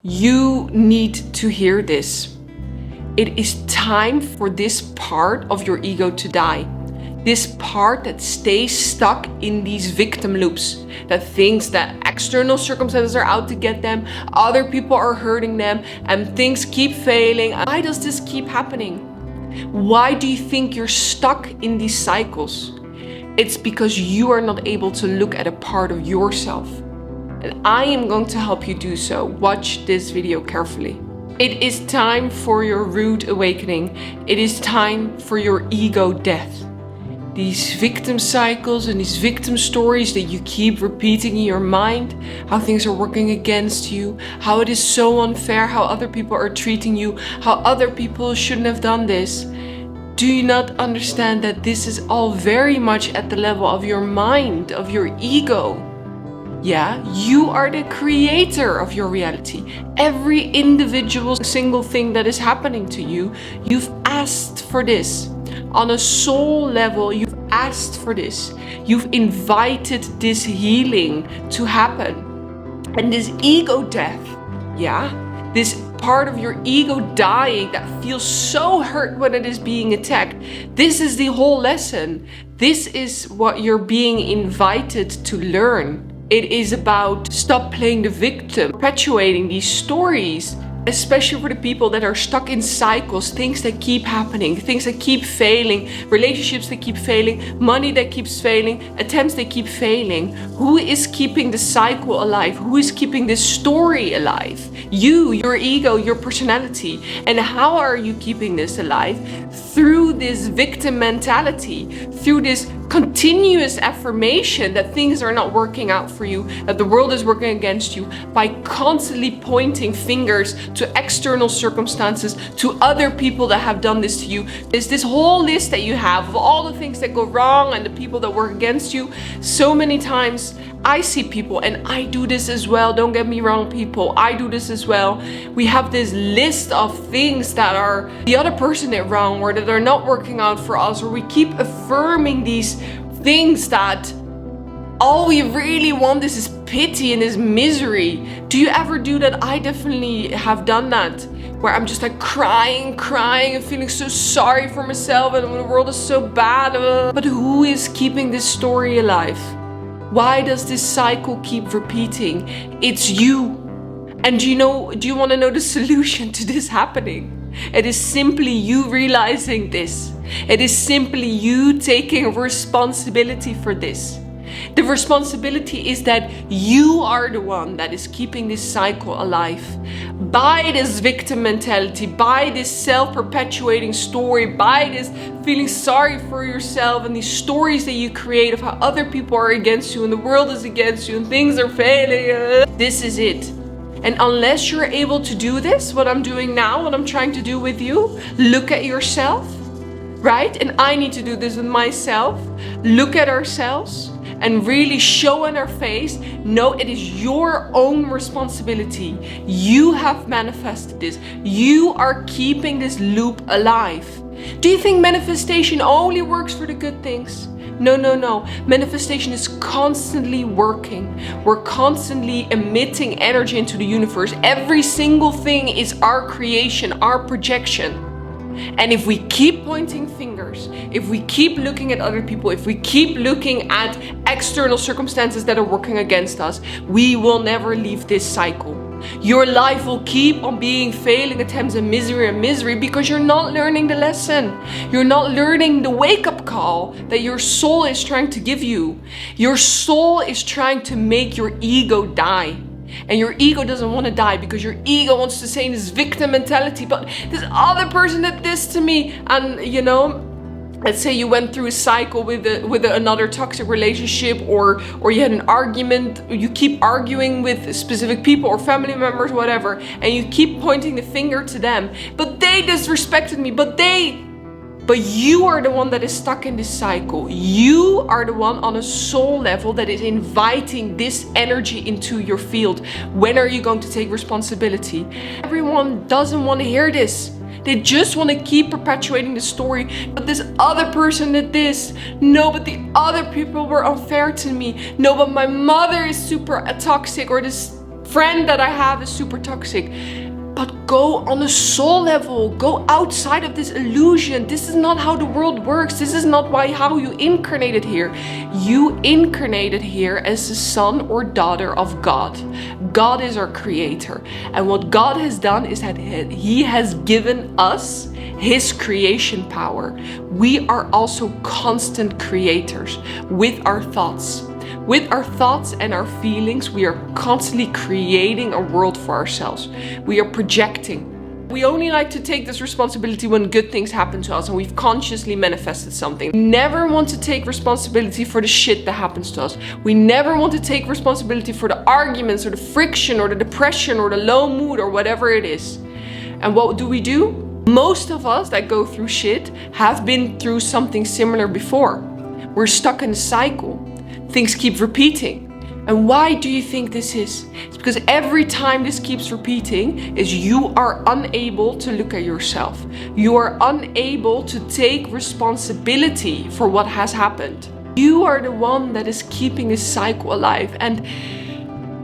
You need to hear this. It is time for this part of your ego to die. This part that stays stuck in these victim loops, that thinks that external circumstances are out to get them, other people are hurting them, and things keep failing. Why does this keep happening? Why do you think you're stuck in these cycles? It's because you are not able to look at a part of yourself. And I am going to help you do so. Watch this video carefully. It is time for your rude awakening. It is time for your ego death. These victim cycles and these victim stories that you keep repeating in your mind, how things are working against you, how it is so unfair, how other people are treating you, how other people shouldn't have done this. Do you not understand that this is all very much at the level of your mind, of your ego? Yeah, you are the creator of your reality. Every individual single thing that is happening to you, you've asked for this. On a soul level, you've asked for this. You've invited this healing to happen. And this ego death, yeah, this part of your ego dying that feels so hurt when it is being attacked. This is the whole lesson. This is what you're being invited to learn. It is about stop playing the victim, perpetuating these stories, especially for the people that are stuck in cycles, things that keep happening, things that keep failing, relationships that keep failing, money that keeps failing, attempts that keep failing. Who is keeping the cycle alive? Who is keeping this story alive? You, your ego, your personality. And how are you keeping this alive? Through this victim mentality, through this continuous affirmation that things are not working out for you, that the world is working against you, by constantly pointing fingers to external circumstances, to other people that have done this to you. There's this whole list that you have of all the things that go wrong and the people that work against you. So many times I see people, and I do this as well, don't get me wrong people, I do this as well. We have this list of things that are the other person did wrong, or that are not working out for us, or we keep affirming these things that all we really want is this pity and this misery. Do you ever do that? I definitely have done that, where I'm just like crying and feeling so sorry for myself, and the world is so bad. But who is keeping this story alive? Why does this cycle keep repeating? It's you. And do you want to know the solution to this happening? It is simply you realizing this. It is simply you taking responsibility for this. The responsibility is that you are the one that is keeping this cycle alive. By this victim mentality, by this self-perpetuating story, by this feeling sorry for yourself and these stories that you create of how other people are against you and the world is against you and things are failing. This is it. And unless you're able to do this, what I'm doing now, what I'm trying to do with you, look at yourself, right? And I need to do this with myself. Look at ourselves and really show in our face, no, it is your own responsibility. You have manifested this. You are keeping this loop alive. Do you think manifestation only works for the good things? No. Manifestation is constantly working. We're constantly emitting energy into the universe. Every single thing is our creation, our projection. And if we keep pointing fingers, if we keep looking at other people, if we keep looking at external circumstances that are working against us, we will never leave this cycle. Your life will keep on being failing attempts and misery because you're not learning the lesson. You're not learning the wake-up call that your soul is trying to give you. Your soul is trying to make your ego die. And your ego doesn't want to die because your ego wants to stay in this victim mentality. But this other person did this to me. And let's say you went through a cycle with another toxic relationship, or you had an argument, you keep arguing with specific people or family members, whatever, and you keep pointing the finger to them. But they disrespected me, but you are the one that is stuck in this cycle. You are the one on a soul level that is inviting this energy into your field. When are you going to take responsibility? Everyone doesn't want to hear this. They just want to keep perpetuating the story. But this other person did this. No, but the other people were unfair to me. No, but my mother is super toxic, or this friend that I have is super toxic. But go on a soul level, go outside of this illusion. This is not how the world works. This is not how you incarnated here. You incarnated here as a son or daughter of God. God is our creator. And what God has done is that he has given us his creation power. We are also constant creators with our thoughts. With our thoughts and our feelings, we are constantly creating a world for ourselves. We are projecting. We only like to take this responsibility when good things happen to us and we've consciously manifested something. We never want to take responsibility for the shit that happens to us. We never want to take responsibility for the arguments or the friction or the depression or the low mood or whatever it is. And what do? Most of us that go through shit have been through something similar before. We're stuck in a cycle. Things keep repeating. And why do you think this is? It's because every time this keeps repeating is you are unable to look at yourself. You are unable to take responsibility for what has happened. You are the one that is keeping this cycle alive. And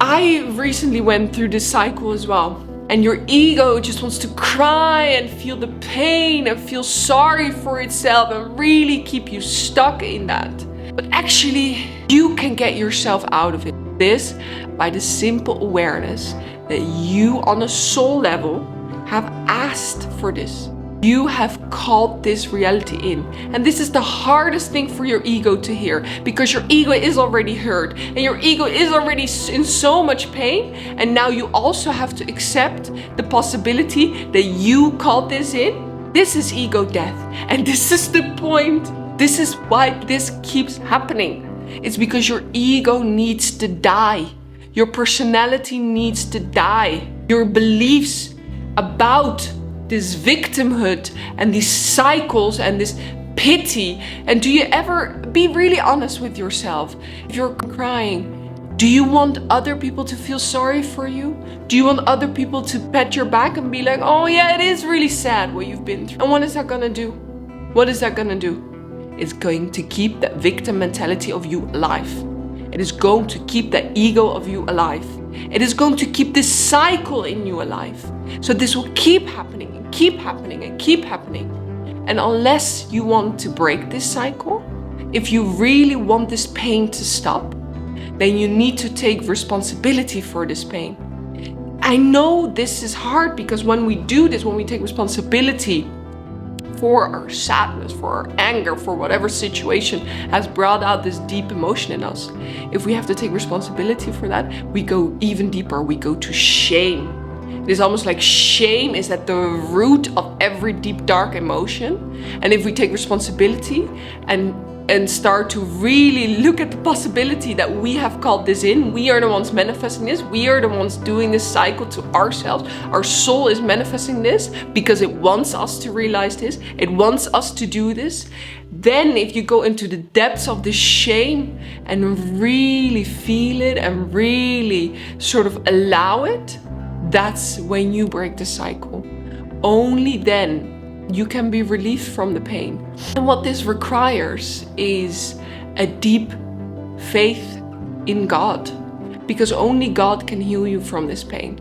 I recently went through this cycle as well. And your ego just wants to cry and feel the pain and feel sorry for itself and really keep you stuck in that. But actually, you can get yourself out of it. This by the simple awareness that you on a soul level have asked for this. You have called this reality in. And this is the hardest thing for your ego to hear, because your ego is already hurt and your ego is already in so much pain. And now you also have to accept the possibility that you called this in. This is ego death. And this is the point. This is why this keeps happening. It's because your ego needs to die. Your personality needs to die. Your beliefs about this victimhood and these cycles and this pity. And do you ever be really honest with yourself? If you're crying, do you want other people to feel sorry for you? Do you want other people to pat your back and be like, oh yeah, it is really sad what you've been through? And what is that gonna do? What is that gonna do? It's going to keep that victim mentality of you alive. It is going to keep that ego of you alive. It is going to keep this cycle in you alive. So this will keep happening and keep happening and keep happening. And unless you want to break this cycle, if you really want this pain to stop, then you need to take responsibility for this pain. I know this is hard, because when we do this, when we take responsibility for our sadness, for our anger, for whatever situation has brought out this deep emotion in us, if we have to take responsibility for that, we go even deeper. We go to shame. It is almost like shame is at the root of every deep, dark emotion. And if we take responsibility and start to really look at the possibility that we have called this in, we are the ones manifesting this, we are the ones doing this cycle to ourselves. Our soul is manifesting this because it wants us to realize this, it wants us to do this. Then if you go into the depths of the shame and really feel it and really sort of allow it, that's when you break the cycle. Only then you can be relieved from the pain. And what this requires is a deep faith in God, because only God can heal you from this pain.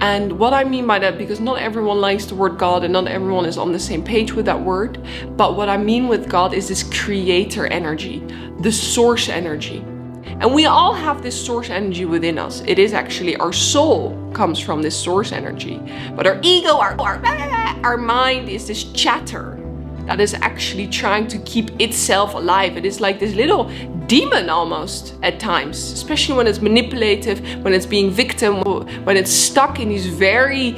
And what I mean by that, because not everyone likes the word God and not everyone is on the same page with that word, but what I mean with God is this creator energy, the source energy. And we all have this source energy within us. It is actually our soul comes from this source energy. But our ego, our mind is this chatter that is actually trying to keep itself alive. It is like this little demon almost at times, especially when it's manipulative, when it's being victim, when it's stuck in these very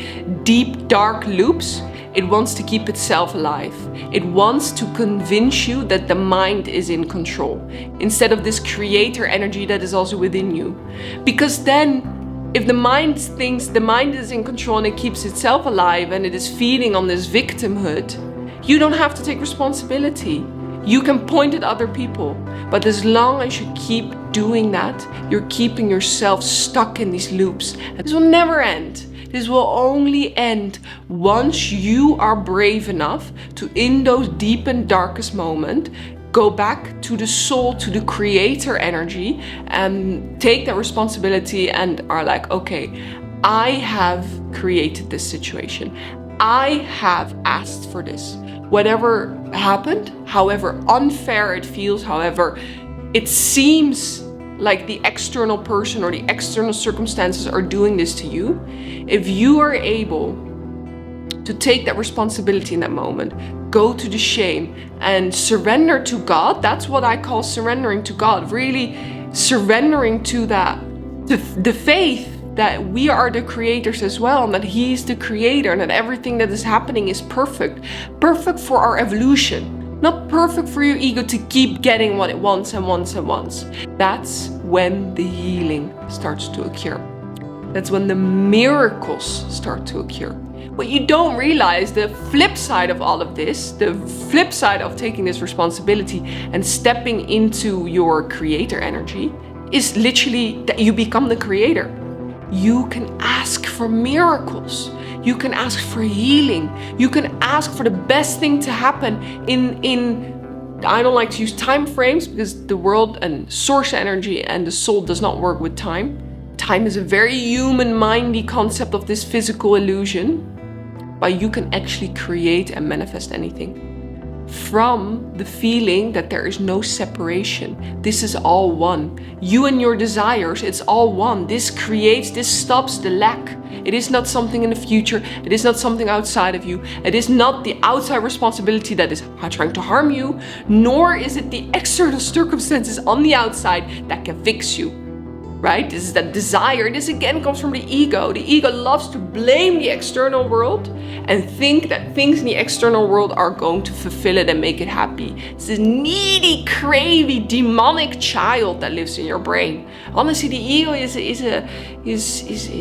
deep, dark loops. It wants to keep itself alive. It wants to convince you that the mind is in control, instead of this creator energy that is also within you. Because then, if the mind thinks the mind is in control and it keeps itself alive and it is feeding on this victimhood, you don't have to take responsibility. You can point at other people. But as long as you keep doing that, you're keeping yourself stuck in these loops. And this will never end. This will only end once you are brave enough to, in those deep and darkest moments, go back to the soul, to the creator energy, and take that responsibility and are like, okay, I have created this situation. I have asked for this. Whatever happened, however unfair it feels, however it seems like the external person or the external circumstances are doing this to you, if you are able to take that responsibility in that moment, go to the shame and surrender to God. That's what I call surrendering to God. Really surrendering to that, to the faith that we are the creators as well, and that He's the creator, and that everything that is happening is perfect. Perfect for our evolution, not perfect for your ego to keep getting what it wants and wants and wants. That's when the healing starts to occur. That's when the miracles start to occur. What you don't realize, the flip side of all of this, the flip side of taking this responsibility and stepping into your creator energy, is literally that you become the creator. You can ask for miracles. You can ask for healing. You can ask for the best thing to happen in I don't like to use time frames, because the world and source energy and the soul does not work with time. Time is a very human-mindy concept of this physical illusion, but you can actually create and manifest anything from the feeling that there is no separation. This is all one. You and your desires, it's all one. This creates, this stops the lack. It is not something in the future. It is not something outside of you. It is not the outside responsibility that is trying to harm you, nor is it the external circumstances on the outside that can fix you. Right? This is that desire. This again comes from the ego. The ego loves to blame the external world and think that things in the external world are going to fulfill it and make it happy. It's this needy, cravey, demonic child that lives in your brain. Honestly, the ego is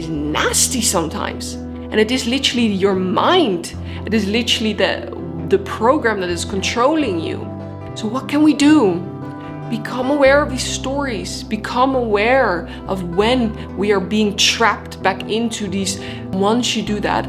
nasty sometimes. And it is literally your mind. It is literally the program that is controlling you. So what can we do? Become aware of these stories. Become aware of when we are being trapped back into these. Once you do that,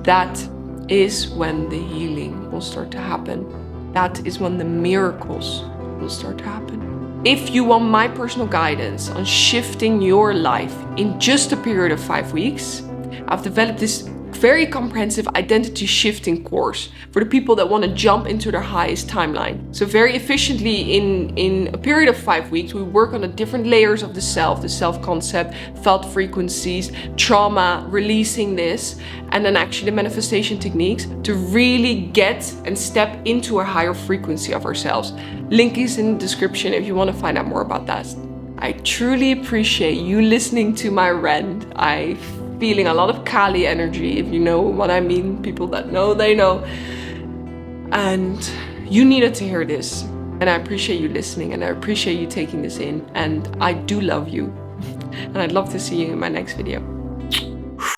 that is when the healing will start to happen. That is when the miracles will start to happen. If you want my personal guidance on shifting your life in just a period of 5 weeks, I've developed this very comprehensive identity shifting course for the people that want to jump into their highest timeline. So very efficiently in a period of 5 weeks, we work on the different layers of the self-concept, felt frequencies, trauma, releasing this, and then actually the manifestation techniques to really get and step into a higher frequency of ourselves. Link is in the description if you want to find out more about that. I truly appreciate you listening to my rant. I feeling a lot of Kali energy, if you know what I mean. People that know, they know. And you needed to hear this. And I appreciate you listening, and I appreciate you taking this in. And I do love you. And I'd love to see you in my next video.